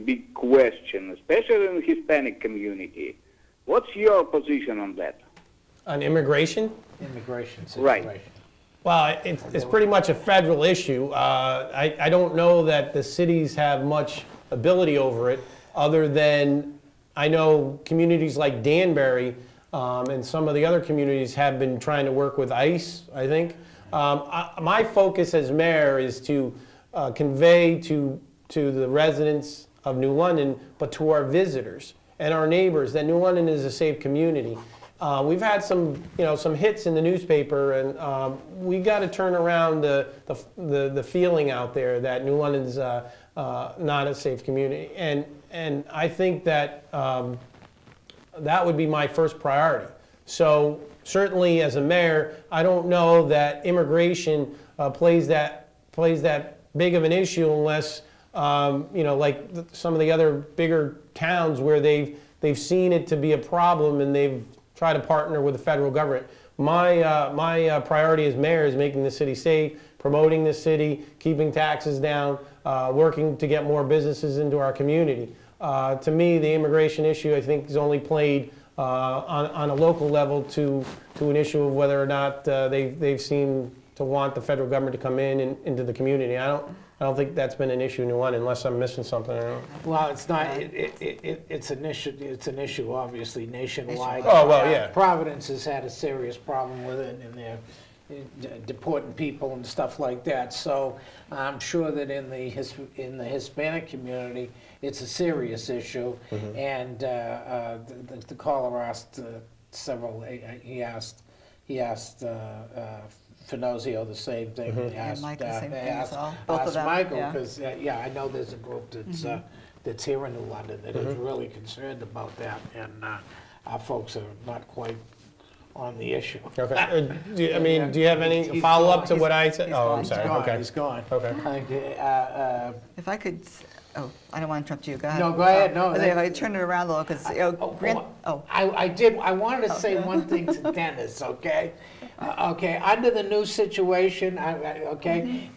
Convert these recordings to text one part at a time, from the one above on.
big question, especially in the Hispanic community. What's your position on that? On immigration? Immigration Right. situation. Well, it's pretty much a federal issue. I don't know that the cities have much ability over it, other than I know communities like Danbury and some of the other communities have been trying to work with ICE, I think. My focus as mayor is to convey to the residents of New London, but to our visitors and our neighbors, that New London is a safe community. We've had some hits in the newspaper, and we got to turn around the feeling out there that New London's not a safe community, and I think that that would be my first priority. So certainly, as a mayor, I don't know that immigration plays that big of an issue unless like some of the other bigger towns where they've seen it to be a problem and they've try to partner with the federal government. My priority as mayor is making the city safe, promoting the city, keeping taxes down, working to get more businesses into our community. To me, the immigration issue, I think, is only played on a local level to an issue of whether or not they've seemed to want the federal government to come in and into the community. I don't think that's been an issue in New London, unless I'm missing something. I don't know. Well, it's not, it's an issue obviously nationwide. Oh, well, yeah. Providence has had a serious problem with it, and they're deporting people and stuff like that. So I'm sure that in the Hispanic community, it's a serious issue. Mm-hmm. And the caller asked several, he asked Finozio the same thing. Mm-hmm. He asked, Mike the same they thing as asked- well. Both of asked them, Michael, yeah. because, I know there's a group that's here in New London that is really concerned about that, and our folks are not quite on the issue. Okay. Do you have any follow-up to what I said? he's Oh, I'm gone. sorry. He's gone, Okay. he's gone. Okay. If I could, I don't want to interrupt you, go ahead. No, go ahead, no, If I turn it around a little, because, I wanted to say one thing to Dennis, okay? Okay, under the new situation,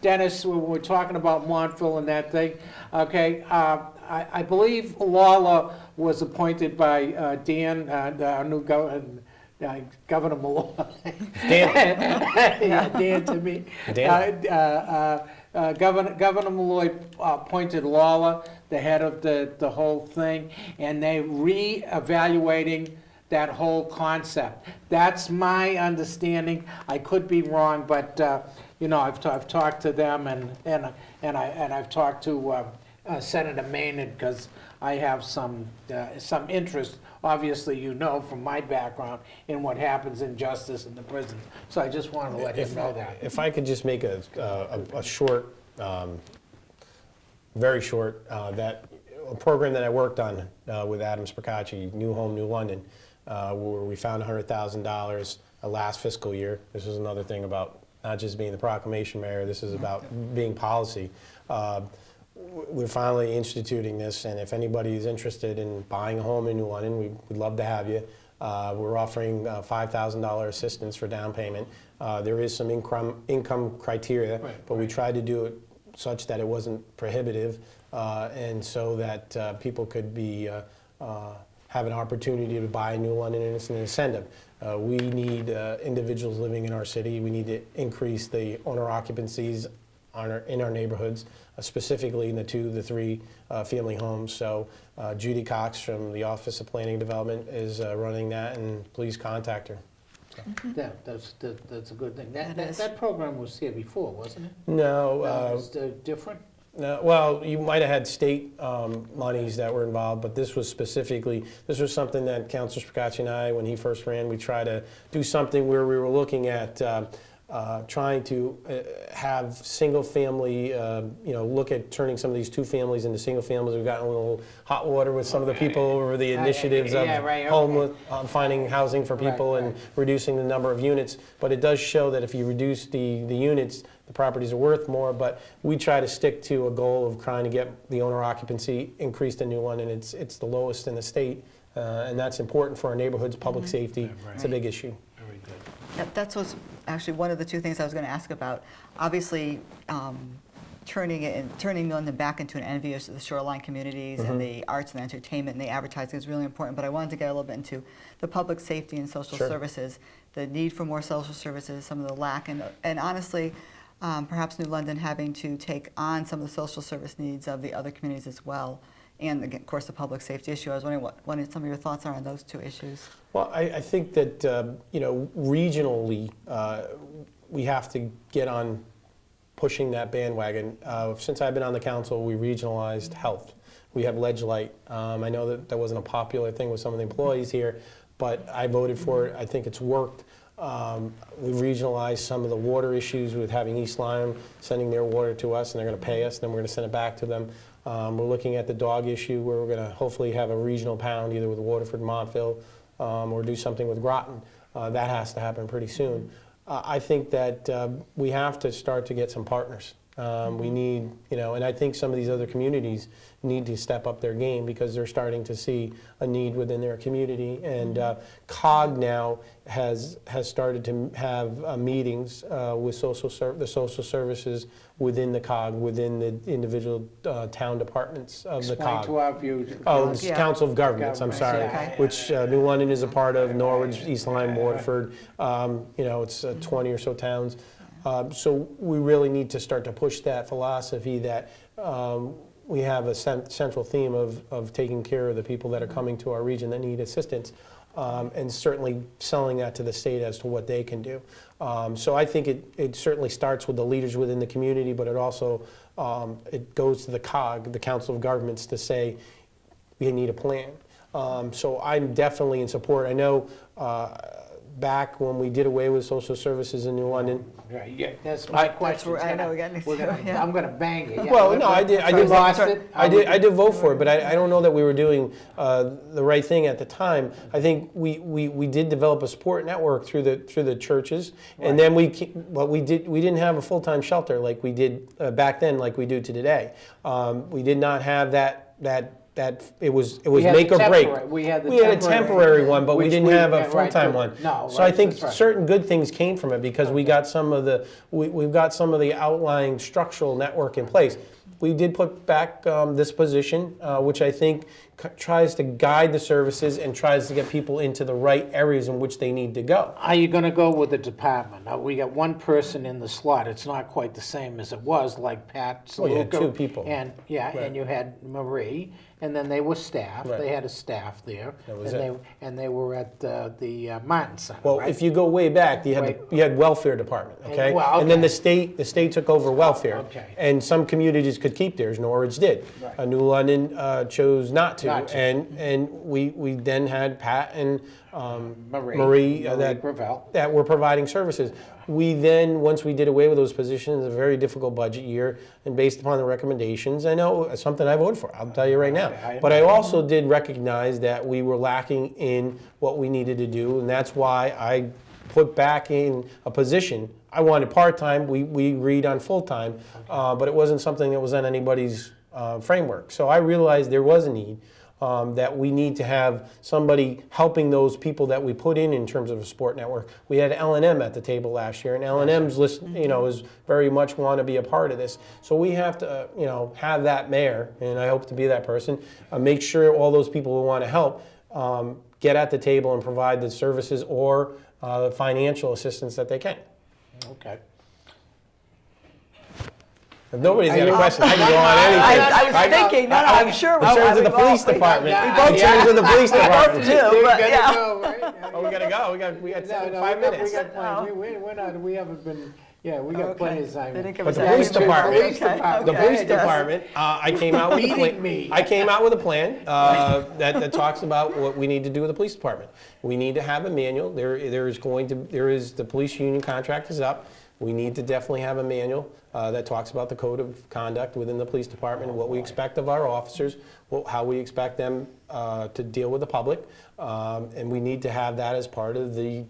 Dennis, we're talking about Montville and that thing, okay? I believe Lawler was appointed by Dan, our new Governor Malloy. Dan. Yeah, Dan to me. Dan. Governor Malloy appointed Lawler, the head of the whole thing, and they're re-evaluating that whole concept. That's my understanding. I could be wrong, but I've talked to them, and I've talked to Senator Maynard, because I have some interest, obviously, from my background, in what happens in justice in the prisons. So I just wanted to let him know that. If I could just make a short, very short, a program that I worked on with Adam Spracacci, New Home, New London, where we found $100,000 last fiscal year. This is another thing about not just being the proclamation mayor, this is about being policy. We're finally instituting this, and if anybody is interested in buying a home in New London, we'd love to have you. We're offering $5,000 assistance for down payment. There is some income criteria, but we tried to do it such that it wasn't prohibitive, and so that people could have an opportunity to buy New London, and it's an incentive. We need individuals living in our city. We need to increase the owner occupancies in our neighborhoods, specifically in the 2 to 3 family homes. So Judy Cox from the Office of Planning Development is running that, and please contact her. So. Yeah, that's a good thing. That is. That program was here before, wasn't it? No. It's different? No, well, you might have had state monies that were involved, but this was something that Councilor Spracacci and I, when he first ran, we tried to do something where we were looking at trying to have single family, look at turning some of these 2 families into single families. We've gotten a little hot water with some of the people over the initiatives of homeless, finding housing for people and reducing the number of units. But it does show that if you reduce the units, the properties are worth more. But we try to stick to a goal of trying to get the owner occupancy increased in New London. It's the lowest in the state, and that's important for our neighborhoods, public safety. It's a big issue. Very good. That was actually one of the 2 things I was going to ask about. Obviously, turning London back into an envy of the shoreline communities and the arts and entertainment and the advertising is really important. But I wanted to get a little bit into the public safety and social Sure. services, the need for more social services, some of the lack, and honestly, perhaps New London having to take on some of the social service needs of the other communities as well. And again, of course, the public safety issue. I was wondering what some of your thoughts are on those two issues. Well, I think that, regionally, we have to get on pushing that bandwagon. Since I've been on the council, we regionalized health. We have Ledgelight. I know that wasn't a popular thing with some of the employees here, but I voted for it. I think it's worked. We've regionalized some of the water issues with having East Lyme sending their water to us, and they're going to pay us, and then we're going to send it back to them. We're looking at the dog issue where we're going to hopefully have a regional pound either with Waterford, Montville, or do something with Groton. That has to happen pretty soon. I think that we have to start to get some partners. We need, and I think some of these other communities need to step up their game because they're starting to see a need within their community. And COG now has started to have meetings with the social services within the COG, within the individual town departments of the Explain COG. to our viewers. Oh, it's Yeah. Council of Governments, I'm sorry, Okay. which New London is a part of, Norwich, East Lyme, Waterford, it's 20 or so towns. So we really need to start to push that philosophy that we have a central theme of taking care of the people that are coming to our region that need assistance, and certainly selling that to the state as to what they can do. So I think it certainly starts with the leaders within the community, but it also it goes to the COG, the Council of Governments, to say we need a plan. So I'm definitely in support. I know back when we did away with social services in New London. Right, yeah, that's my question. I know, we got yeah. I'm gonna bang it. Yeah, Well, no, I did lost it. I did vote for it, but I don't know that we were doing the right thing at the time. I think we did develop a support network through the churches, and then we didn't have a full-time shelter like we did back then, like we do to today. We did not have that it was had make the or break. temporary- we had the a temporary, temporary one, but we which didn't we- have a yeah, right, full-time good. one. No, So I right, think that's right. certain good things came from it because we got some of the we've got some of the outlying structural network in place. We did put back this position, which I think tries to guide the services and tries to get people into the right areas in which they need to go. Are you gonna go with the department? Now, we got one person in the slot. It's not quite the same as it was, like Pat Well, you had Saluka two people. And, yeah, Right. and you had Marie, and then they were staff. Right. They had a staff there. That was and they were at the Martin Center, Well, right? if you go way back, you had welfare department, okay? well, And then okay. the state took over welfare. Okay. And some communities could keep theirs, Norwich did. Right. New London chose not to. Not to. And we then had Pat and Marie that Gravel. that were providing services. We then, once we did away with those positions, a very difficult budget year, and based upon the recommendations, I know it's something I voted for, I'll tell you right now. But I also did recognize that we were lacking in what we needed to do, and that's why I put back in a position. I wanted part-time, we agreed on full-time, but it wasn't something that was on anybody's framework. So I realized there was a need. That we need to have somebody helping those people that we put in terms of a sport network. We had L&M at the table last year, and L&M's list, is very much want to be a part of this. So we have to, have that mayor, and I hope to be that person. Make sure all those people who want to help get at the table and provide the services or the financial assistance that they can. Okay. If nobody's got a question, I can go on anything. I was thinking, I'm sure. In terms of the police department, in terms of the police department. do, but yeah. Oh, we gotta go. We got 5 minutes. We got plenty. We're not. We haven't been. Yeah, we got plenty of time. They didn't give But us the that police info. department, Okay, the okay, police yes. department, I came out with a Beating me. plan. I came out with a plan that talks about what we need to do with the police department. We need to have a manual. There is the police union contract is up. We need to definitely have a manual that talks about the code of conduct within the police department, what we expect of our officers, how we expect them to deal with the public, and we need to have that as part of the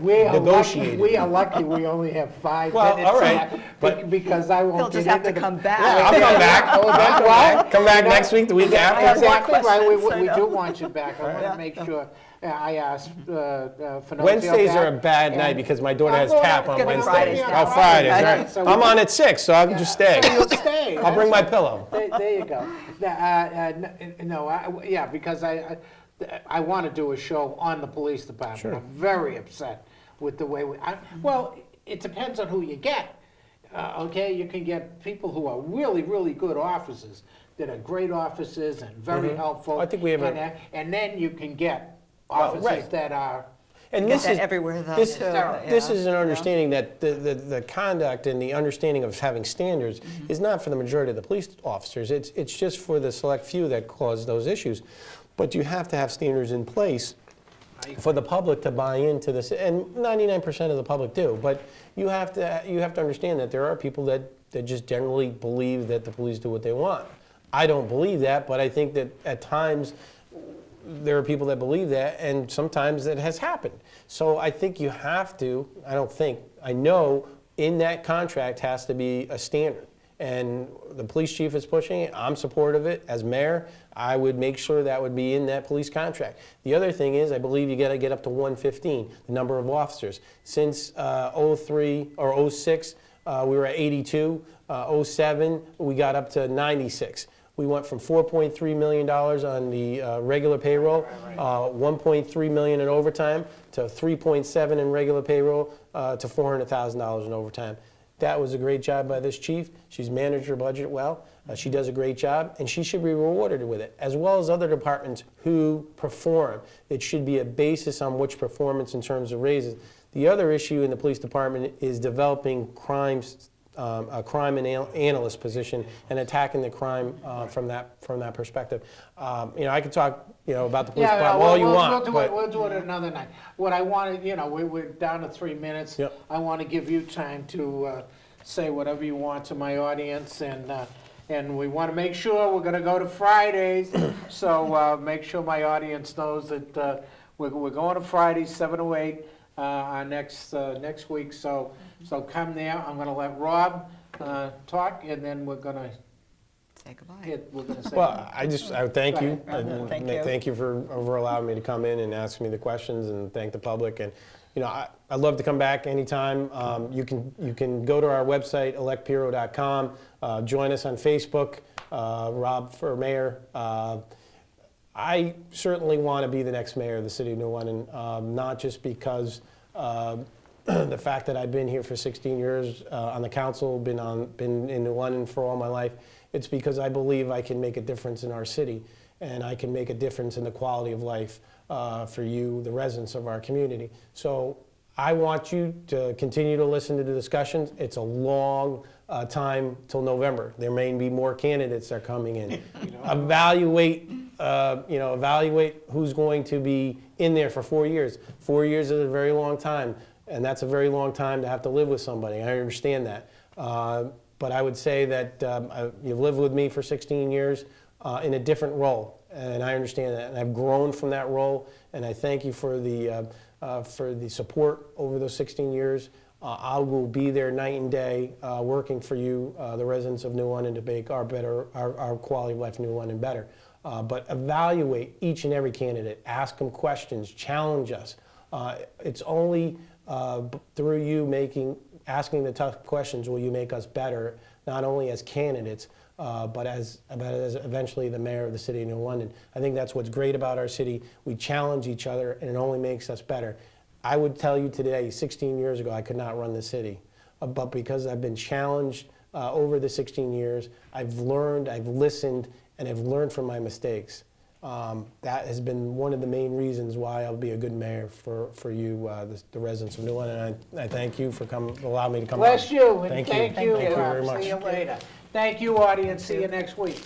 We are lucky, negotiated. we are lucky we only have 5 Well, minutes. all right, but- Because I won't He'll get just have to into the- come back. Yeah, I'll come back. Oh, that's I'll why? come back next week, the week after. have more Exactly right, questions, I we know. do want you back. I want Yeah. to make sure, I asked Finochio Wednesdays are a back, bad and- night because my daughter has Well, tap it's on gonna be Wednesdays. Fridays now. Oh, Fridays, Right. right. So I'm we- on at 6, so I can just stay. So you'll stay. I'll bring my pillow. There you go. Yeah, because I want to do a show on the police department. Sure. I'm very upset with the way well, it depends on who you get. Okay, you can get people who are really, really good officers, that are great officers and very helpful. I think we have and then you can get Well, officers right. that are, And Get this that is everywhere though, this, too. this Yeah. is an understanding that the conduct and the understanding of having standards is not for the majority of the police officers. It's just for the select few that cause those issues. But you have to have standards in place for the public to buy into this, and 99% of the public do. But you have to understand that there are people that just generally believe that the police do what they want. I don't believe that, but I think that at times there are people that believe that, and sometimes it has happened. So I think you have to, I know in that contract has to be a standard. And the police chief is pushing it, I'm supportive of it. As mayor, I would make sure that would be in that police contract. The other thing is, I believe you gotta get up to 115, the number of officers. Since 03 or 06, we were at 82, 07, we got up to 96. We went from $4.3 million on the regular payroll, 1.3 million in overtime, to 3.7 in regular payroll, to $400,000 in overtime. That was a great job by this chief. She's managed her budget well. She does a great job, and she should be rewarded with it, as well as other departments who perform. It should be a basis on which performance in terms of raises. The other issue in the police department is developing a crime analyst position and attacking the crime from that perspective. I could talk about the police department all you want. We'll do it another night. What I wanted, we're down to 3 minutes. Yep. I want to give you time to say whatever you want to my audience, and we want to make sure we're going to go to Fridays, so make sure my audience knows that we're going to Fridays, 7 to 8, our next week. So come there. I'm going to let Rob talk, and then we're going to Say goodbye. say. Well, I thank you. Thank you. Thank you for allowing me to come in and ask me the questions, and thank the public. And I'd love to come back anytime. You can go to our website, electpiro.com. Join us on Facebook, Rob for Mayor. I certainly want to be the next mayor of the city of New London, not just because the fact that I've been here for 16 years on the council, been in New London for all my life. It's because I believe I can make a difference in our city, and I can make a difference in the quality of life for you, the residents of our community. So I want you to continue to listen to the discussions. It's a long time till November. There may be more candidates that are coming in. Evaluate who's going to be in there for 4 years. 4 years is a very long time, and that's a very long time to have to live with somebody. I understand that. But I would say that you've lived with me for 16 years in a different role, and I understand that. And I've grown from that role, and I thank you for the support over those 16 years. I will be there night and day working for you, the residents of New London, to make our quality of life in New London better. But evaluate each and every candidate. Ask them questions. Challenge us. It's only through you asking the tough questions will you make us better, not only as candidates, but as eventually the mayor of the city of New London. I think that's what's great about our city. We challenge each other, and it only makes us better. I would tell you today, 16 years ago, I could not run the city. But because I've been challenged over the 16 years, I've learned, I've listened, and I've learned from my mistakes. That has been one of the main reasons why I'll be a good mayor for you, the residents of New London. And I thank you for allowing me to come. Bless you, and Thank you. thank you. Thank you very much. See you later. Thank you, audience. See you next week.